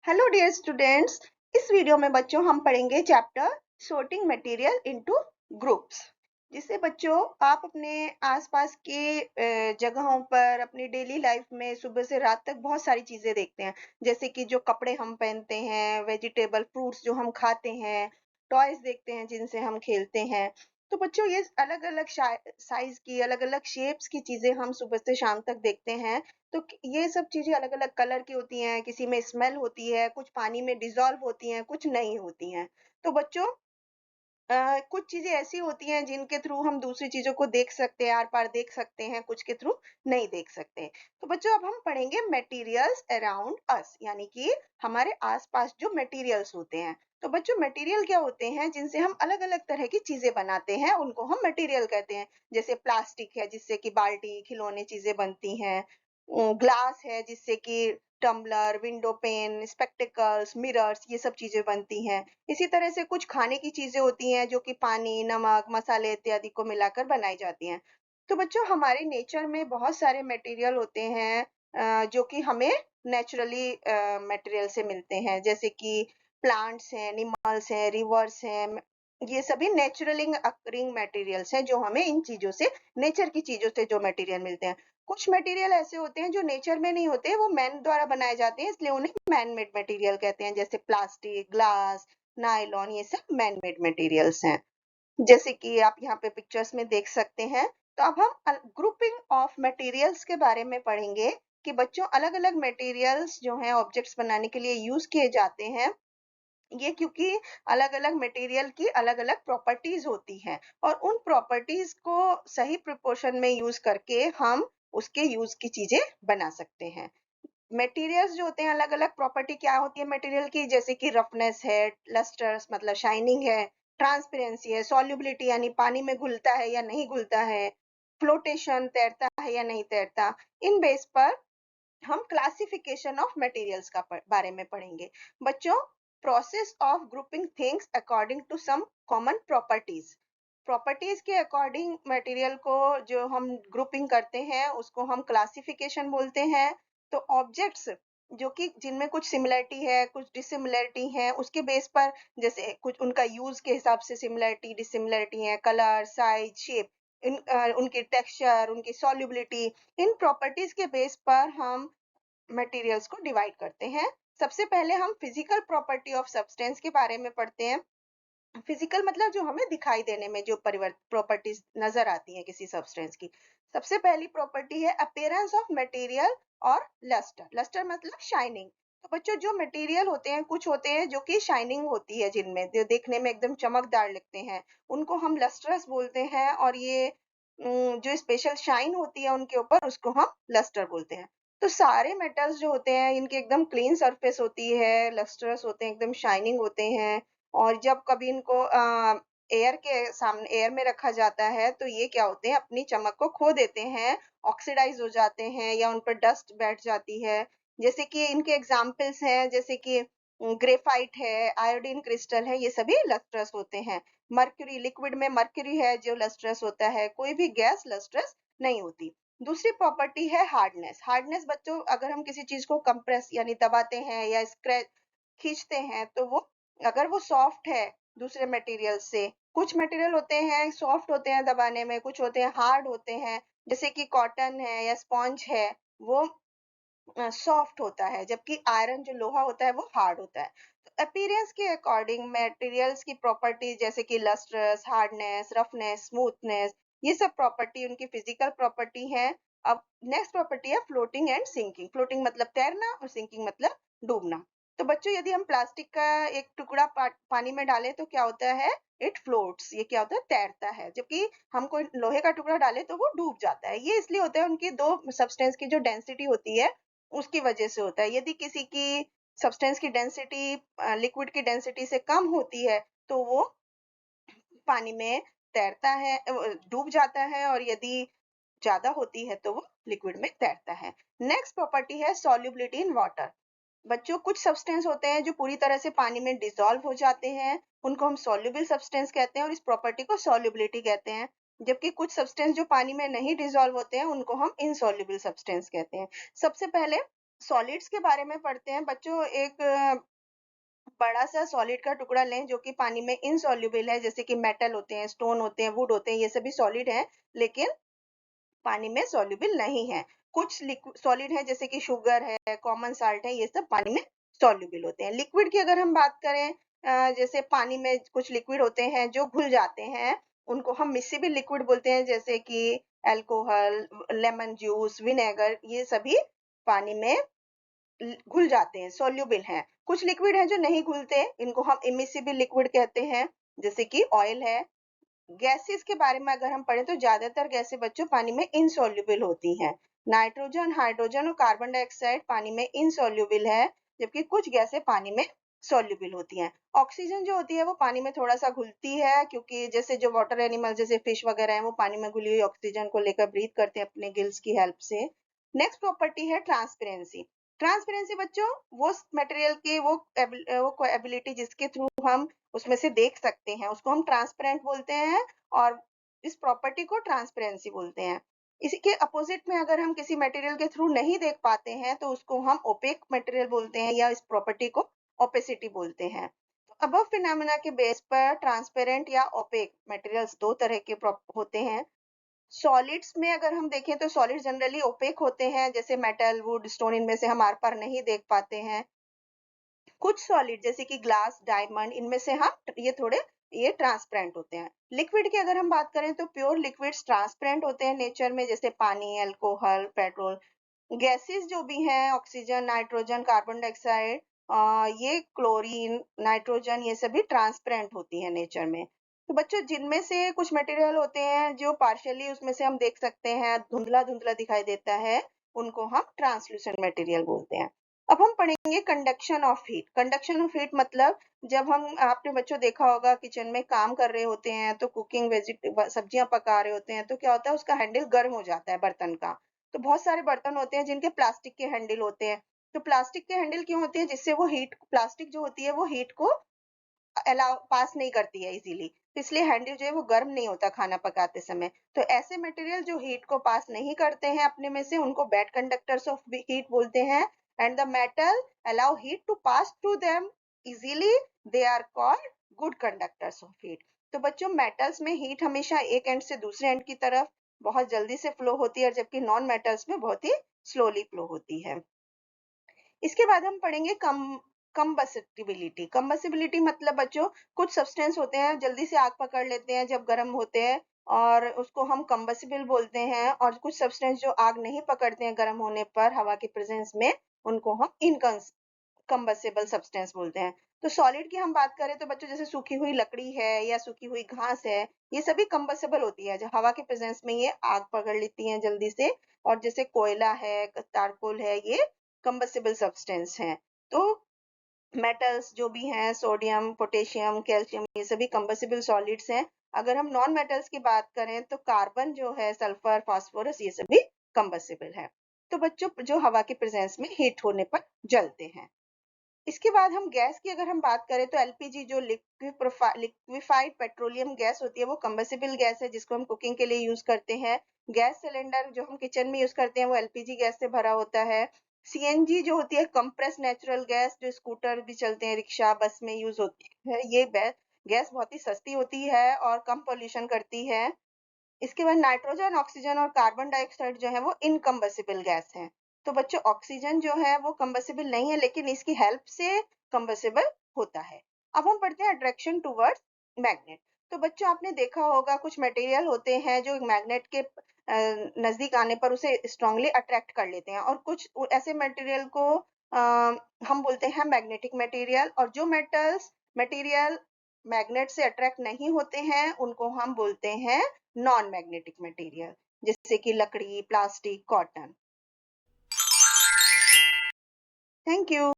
Hello dear students. इस video में बच्चों हम पढ़ेंगे chapter sorting material into groups, जिससे बच्चों आप अपने आसपास के जगहों पर अपनी डेली लाइफ में सुबह से रात तक बहुत सारी चीजें देखते हैं, जैसे कि जो कपड़े हम पहनते हैं, वेजिटेबल फ्रूट्स जो हम खाते हैं, टॉयज देखते हैं जिनसे हम खेलते हैं। तो बच्चों ये अलग अलग साइज की, अलग अलग शेप्स की चीजें हम सुबह से शाम तक देखते हैं। तो ये सब चीजें अलग अलग कलर की होती हैं, किसी में स्मेल होती है, कुछ पानी में डिजॉल्व होती हैं, कुछ नहीं होती हैं। तो बच्चों कुछ चीजें ऐसी होती हैं जिनके थ्रू हम दूसरी चीजों को देख सकते हैं, आर पार देख सकते हैं, कुछ के थ्रू नहीं देख सकते। तो बच्चों अब हम पढ़ेंगे मटेरियल्स अराउंड अस, यानी कि हमारे आसपास जो मटेरियल्स होते हैं। तो बच्चों मटेरियल क्या होते हैं जिनसे हम अलग अलग तरह की चीजें बनाते हैं, उनको हम मटेरियल कहते हैं। जैसे प्लास्टिक है जिससे कि बाल्टी खिलौने चीजें बनती हैं, ग्लास है जिससे कि tumbler, window pane, spectacles, mirrors, ये सब चीजें बनती हैं। इसी तरह से कुछ खाने की चीजें होती हैं जो कि पानी, नमक, मसाले इत्यादि को मिलाकर बनाई जाती हैं। तो बच्चों हमारे नेचर में बहुत सारे मटेरियल होते हैं जो कि हमें नेचुरली मटेरियल से मिलते हैं, जैसे कि प्लांट्स हैं, एनिमल्स हैं, रिवर्स हैं। ये सभी नेचुरली अकरिंग मटेरियल्स हैं जो हमें इन चीजों से, नेचर की चीजों से जो मटेरियल मिलते हैं। कुछ मटेरियल ऐसे होते हैं जो नेचर में नहीं होते, वो मैन द्वारा बनाए जाते हैं, इसलिए उन्हें मैन मेड मटेरियल कहते हैं। जैसे प्लास्टिक, ग्लास, नायलॉन, ये सब मैन मेड मटेरियल्स हैं, जैसे कि आप यहाँ पे पिक्चर्स में देख सकते हैं। तो अब हम ग्रुपिंग ऑफ मटेरियल्स के बारे में पढ़ेंगे कि बच्चों अलग अलग मटेरियल्स जो हैं ऑब्जेक्ट्स बनाने के लिए यूज किए जाते हैं। ये क्योंकि अलग अलग मटेरियल की अलग अलग प्रॉपर्टीज होती हैं, और उन प्रॉपर्टीज को सही प्रोपोर्शन में यूज करके हम उसके यूज की चीजें बना सकते हैं। मटेरियल्स जो होते हैं, अलग अलग प्रॉपर्टी क्या होती है मटेरियल की, जैसे कि रफनेस है, लस्टर्स मतलब शाइनिंग है, ट्रांसपेरेंसी है, सॉल्युबिलिटी यानी पानी में घुलता है या नहीं घुलता है, फ्लोटेशन तैरता है या नहीं तैरता। इन बेस पर हम क्लासिफिकेशन ऑफ मटेरियल्स का बारे में पढ़ेंगे। बच्चों process of grouping things according to some common properties, properties के अकॉर्डिंग मटेरियल को जो हम ग्रुपिंग करते हैं उसको हम क्लासिफिकेशन बोलते हैं। तो ऑब्जेक्ट्स जो कि जिनमें कुछ सिमिलरिटी है, कुछ डिसिमिलरिटी है, उसके बेस पर, जैसे कुछ उनका यूज के हिसाब से सिमिलरिटी डिसिमिलरिटी है, कलर, साइज, शेप, उनकी टेक्सचर, उनकी सॉल्युबिलिटी, इन प्रॉपर्टीज के बेस पर हम मटेरियल्स को डिवाइड करते हैं। सबसे पहले हम फिजिकल प्रॉपर्टी ऑफ सब्सटेंस के बारे में पढ़ते हैं। फिजिकल मतलब जो हमें दिखाई देने में जो प्रॉपर्टीज नजर आती हैं किसी सब्सटेंस की। सबसे पहली प्रॉपर्टी है अपीयरेंस ऑफ मटेरियल और लस्टर। लस्टर मतलब शाइनिंग। तो बच्चों जो मटेरियल होते हैं, कुछ होते हैं जो कि शाइनिंग होती है, जिनमें जो देखने में एकदम चमकदार लगते हैं, उनको हम लस्टरस बोलते हैं। और ये जो स्पेशल शाइन होती है उनके ऊपर, उसको हम लस्टर बोलते हैं। तो सारे मेटल्स जो होते हैं इनकी एकदम क्लीन सरफेस होती है, लस्टरस होते हैं, एकदम शाइनिंग होते हैं। और जब कभी इनको एयर के सामने, एयर में रखा जाता है, तो ये क्या होते हैं, अपनी चमक को खो देते हैं, ऑक्सीडाइज हो जाते हैं या उन पर डस्ट बैठ जाती है। जैसे कि इनके एग्जाम्पल्स हैं, जैसे कि ग्रेफाइट है, आयोडीन क्रिस्टल है, ये सभी लस्ट्रस होते हैं। मर्क्यूरी, लिक्विड में मर्क्यूरी है जो लस्ट्रस होता है, कोई भी गैस लस्ट्रस नहीं होती। दूसरी प्रॉपर्टी है हार्डनेस। हार्डनेस बच्चों, अगर हम किसी चीज को कंप्रेस यानी दबाते हैं या स्क्रैच खींचते हैं, तो वो, अगर वो सॉफ्ट है दूसरे मटेरियल से, कुछ मटेरियल होते हैं सॉफ्ट होते हैं दबाने में, कुछ होते हैं हार्ड होते हैं, जैसे कि कॉटन है या स्पॉन्ज है, वो सॉफ्ट होता है, जबकि आयरन जो लोहा होता है वो हार्ड होता है। तो अपीयरेंस के अकॉर्डिंग मटेरियल्स की प्रॉपर्टीज, जैसे कि लस्ट्रस, हार्डनेस, रफनेस, स्मूथनेस, ये सब प्रॉपर्टी उनकी फिजिकल प्रॉपर्टी है। अब नेक्स्ट प्रॉपर्टी है फ्लोटिंग एंड सिंकिंग। फ्लोटिंग मतलब तैरना और सिंकिंग मतलब डूबना। तो बच्चों यदि हम प्लास्टिक का एक टुकड़ा पानी में डालें तो क्या होता है, इट फ्लोट्स, ये क्या होता है, तैरता है। जबकि हम कोई लोहे का टुकड़ा डालें तो वो डूब जाता है। ये इसलिए होता है, उनकी दो सब्सटेंस की जो डेंसिटी होती है उसकी वजह से होता है। यदि किसी की सब्सटेंस की डेंसिटी लिक्विड की डेंसिटी से कम होती है तो वो पानी में तैरता है, डूब जाता है, और यदि ज्यादा होती है तो वो लिक्विड में तैरता है। नेक्स्ट प्रॉपर्टी है सॉल्युबिलिटी इन वाटर। बच्चों कुछ सब्सटेंस होते हैं जो पूरी तरह से पानी में डिसॉल्व हो जाते हैं, उनको हम सॉल्युबल सब्सटेंस कहते हैं, और इस प्रॉपर्टी को सॉल्युबिलिटी कहते हैं। जबकि कुछ सब्सटेंस जो पानी में नहीं डिसॉल्व होते हैं उनको हम इनसॉल्युबल सब्सटेंस कहते हैं। सबसे पहले सॉलिड्स के बारे में पढ़ते हैं बच्चों। एक बड़ा सा सॉलिड का टुकड़ा लें जो कि पानी में इनसॉल्युबल है, जैसे कि मेटल होते हैं, स्टोन होते हैं, वुड होते हैं, ये सभी सॉलिड हैं लेकिन पानी में सॉल्युबल नहीं है। कुछ सॉलिड है जैसे कि शुगर है, कॉमन साल्ट है, ये सब पानी में सॉल्युबल होते हैं। लिक्विड की अगर हम बात करें, जैसे पानी में कुछ लिक्विड होते हैं जो घुल जाते हैं, उनको हम मिसिबल लिक्विड बोलते हैं, जैसे कि अल्कोहल, लेमन जूस, विनेगर, ये सभी पानी में घुल जाते हैं, सॉल्युबल हैं। कुछ लिक्विड हैं जो नहीं घुलते, इनको हम इमिसिबल लिक्विड कहते हैं, जैसे कि ऑयल है। गैसेस के बारे में अगर हम पढ़ें तो ज्यादातर गैसें बच्चों पानी में इनसॉल्युबल होती हैं। नाइट्रोजन, हाइड्रोजन और कार्बन डाइऑक्साइड पानी में इनसॉल्युबल है, जबकि कुछ गैसें पानी में सॉल्युबल होती हैं। ऑक्सीजन जो होती है वो पानी में थोड़ा सा घुलती है, क्योंकि जैसे जो वाटर एनिमल जैसे फिश वगैरह है वो पानी में घुली हुई ऑक्सीजन को लेकर ब्रीथ करते हैं अपने गिल्स की हेल्प से। नेक्स्ट प्रॉपर्टी है ट्रांसपेरेंसी। ट्रांसपेरेंसी बच्चों वो मटेरियल की वो एबिलिटी जिसके थ्रू हम उसमें से देख सकते हैं, उसको हम ट्रांसपेरेंट बोलते हैं और इस प्रॉपर्टी को ट्रांसपेरेंसी बोलते हैं। इसी के अपोजिट में अगर हम किसी मटेरियल के थ्रू नहीं देख पाते हैं तो उसको हम ओपेक मटेरियल बोलते हैं या इस प्रॉपर्टी को ओपेसिटी बोलते हैं। तो अबव फिनोमेना के बेस पर ट्रांसपेरेंट या ओपेक मटेरियल्स दो तरह के होते हैं। सॉलिड्स में अगर हम देखें तो सॉलिड जनरली ओपेक होते हैं, जैसे मेटल, वुड, स्टोन, इनमें से हम आर पार नहीं देख पाते हैं। कुछ सॉलिड जैसे कि ग्लास, डायमंड, इनमें से हम ये ट्रांसपेरेंट होते हैं। लिक्विड की अगर हम बात करें तो प्योर लिक्विड्स ट्रांसपेरेंट होते हैं नेचर में, जैसे पानी, अल्कोहल, पेट्रोल। गैसेस जो भी हैं, ऑक्सीजन, नाइट्रोजन, कार्बन डाइऑक्साइड, ये क्लोरीन, नाइट्रोजन, ये सभी ट्रांसपेरेंट होती है नेचर में। तो बच्चों जिनमें से कुछ मटेरियल होते हैं जो पार्शियली उसमें से हम देख सकते हैं, धुंधला धुंधला दिखाई देता है, उनको हम ट्रांसलूसेंट मटेरियल बोलते हैं। अब हम पढ़ेंगे conduction of heat. Conduction of heat मतलब जब हम, आपने बच्चों देखा होगा किचन में काम कर रहे होते हैं तो कुकिंग सब्जियां पका रहे होते हैं तो क्या होता है, उसका हैंडल गर्म हो जाता है बर्तन का। तो बहुत सारे बर्तन होते हैं जिनके प्लास्टिक के हैंडल होते हैं। तो प्लास्टिक के हैंडल क्यों होते हैं, जिससे वो हीट, प्लास्टिक जो होती है वो हीट को अलाउ पास नहीं करती है इजीली, तो इसलिए हैंडल जो है वो गर्म नहीं होता खाना पकाते समय। तो ऐसे मटेरियल जो हीट को पास नहीं करते हैं अपने में से, उनको बैड कंडक्टर्स ऑफ हीट बोलते हैं। And the metal allow heat to pass through them easily, they are called good conductors of heat. तो बच्चों मेटल्स में हीट हमेशा एक एंड से दूसरे एंड की तरफ बहुत जल्दी से फ्लो होती है, जबकि नॉन मेटल्स में बहुत ही स्लोली फ्लो होती है। इसके बाद हम पढ़ेंगे कंबसिबिलिटी। कंबसिबिलिटी मतलब बच्चों कुछ सब्सटेंस होते हैं जल्दी से आग पकड़ लेते हैं जब गर्म होते हैं, और उसको हम कंबसिबल बोलते हैं। और कुछ सब्सटेंस जो आग नहीं पकड़ते हैं गर्म होने पर हवा के प्रेजेंस में, उनको हम इनकम्बसिबल सब्सटेंस बोलते हैं। तो सॉलिड की हम बात करें तो बच्चों जैसे सूखी हुई लकड़ी है या सूखी हुई घास है, ये सभी कंबसिबल होती है, जो हवा के प्रेजेंस में ये आग पकड़ लेती हैं जल्दी से। और जैसे कोयला है, चारकोल है, ये कंबसिबल सब्सटेंस हैं। तो मेटल्स जो भी हैं, सोडियम, पोटेशियम, कैल्शियम, ये सभी कंबसिबल सॉलिड्स हैं। अगर हम नॉन मेटल्स की बात करें तो कार्बन जो है, सल्फर, फास्फोरस, ये सभी कंबसिबल है। तो बच्चों जो हवा के प्रेजेंस में हीट होने पर जलते हैं। इसके बाद हम गैस की अगर हम बात करें तो एलपीजी जो लिक्विफाइड पेट्रोलियम गैस होती है, वो कंबसिबल गैस है जिसको हम कुकिंग के लिए यूज करते हैं। गैस सिलेंडर जो हम किचन में यूज करते हैं वो एलपीजी गैस से भरा होता है। सीएनजी जो होती है कंप्रेस नेचुरल गैस, जो स्कूटर भी चलते हैं, रिक्शा, बस में यूज होती है, ये गैस बहुत ही सस्ती होती है और कम पोल्यूशन करती है। इसके बाद नाइट्रोजन, ऑक्सीजन और कार्बन डाइऑक्साइड जो है वो इनकम्बसिबल गैस है। तो बच्चों ऑक्सीजन जो है वो कंबसिबल नहीं है, लेकिन इसकी हेल्प से कंबसिबल होता है। अब हम पढ़ते हैं अट्रैक्शन टूवर्ड्स मैग्नेट। तो बच्चों आपने देखा होगा कुछ मटेरियल होते हैं जो मैग्नेट के नजदीक आने पर उसे स्ट्रांगली अट्रैक्ट कर लेते हैं, और कुछ ऐसे मटेरियल को हम बोलते हैं मैग्नेटिक मटेरियल। और जो मटेरियल मैग्नेट से अट्रैक्ट नहीं होते हैं उनको हम बोलते हैं नॉन मैग्नेटिक मटेरियल, जैसे कि लकड़ी, प्लास्टिक, कॉटन। Thank you.